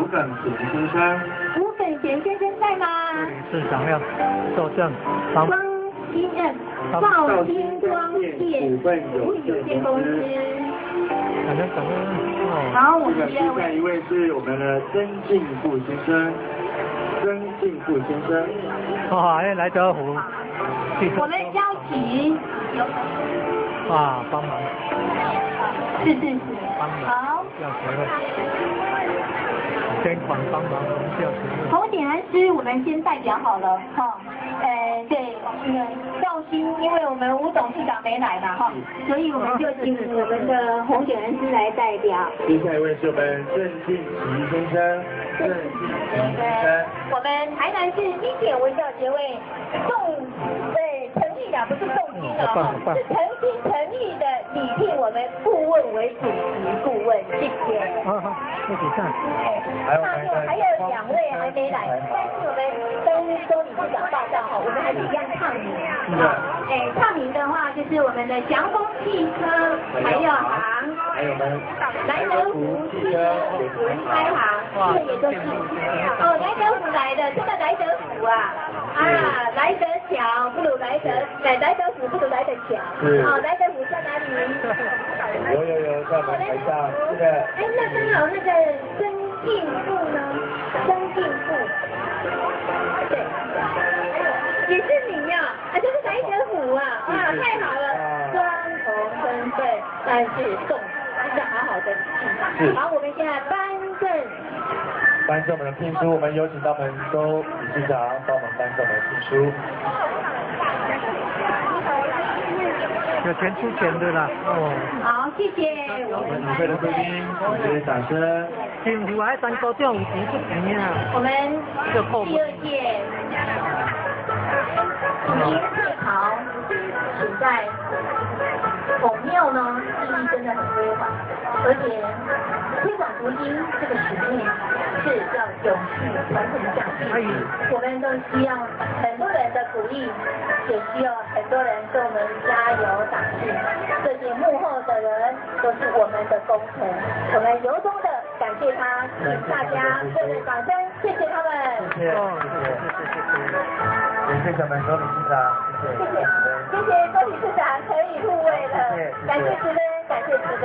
耿贤先生。吴耿贤先生在吗？市长要作证，光兴兆兴光电股份有限公司。感恩哦。好，我们下一位是我们的曾进富先生。曾进富先生。哇，来德湖。我们邀请。哇，帮忙。是。帮忙。好。要学会。捐款帮忙，我们要学会。红点安师，我们先代表好了，哈。对，兆兴，因为我们吴董事长没来嘛，哈，所以我们就请我们的红点安师来代表。接下一位是我们郑进奇先生。郑进奇先生。我们台南市经典微笑协会成立的不是重金的哈，是诚意的礼聘我们顾问为主席顾问，谢谢。好，谢谢看。还有2位还没来，但是我们跟周理事长报告哈，我们还是一样唱名。唱名的话就是我们的祥丰汽车还有莱德福汽车开行，这也都是莱德福来的，这个莱德福来得巧不如来得福不如来得巧。莱德福在哪里？有，在我们台上，是的。那刚好那个曾进富呢？曾进富，对，也是你呀，这是莱德福太好了，双重身份，但是送，要好好的记。好，我们现在颁证我们的聘书，我们有请到我们周理事长帮我们颁证我们的聘书。有钱出钱的啦，好，谢谢。我们与会的贵宾，谢谢掌声。政府还3高奖有钱出钱啊。我们第2届最好处在孔庙呢，意义真的很辉煌，而且推广福音这个使命是要永续传承下去。我们都需要很多人的鼓励，也需要很多人给我们加油打气。这些幕后的人都是我们的功臣，我们由衷的感谢他，请大家热烈掌声，谢谢他们。谢谢我们周理事长，谢谢周理事长可以入位了，感谢慈悲，感谢慈悲。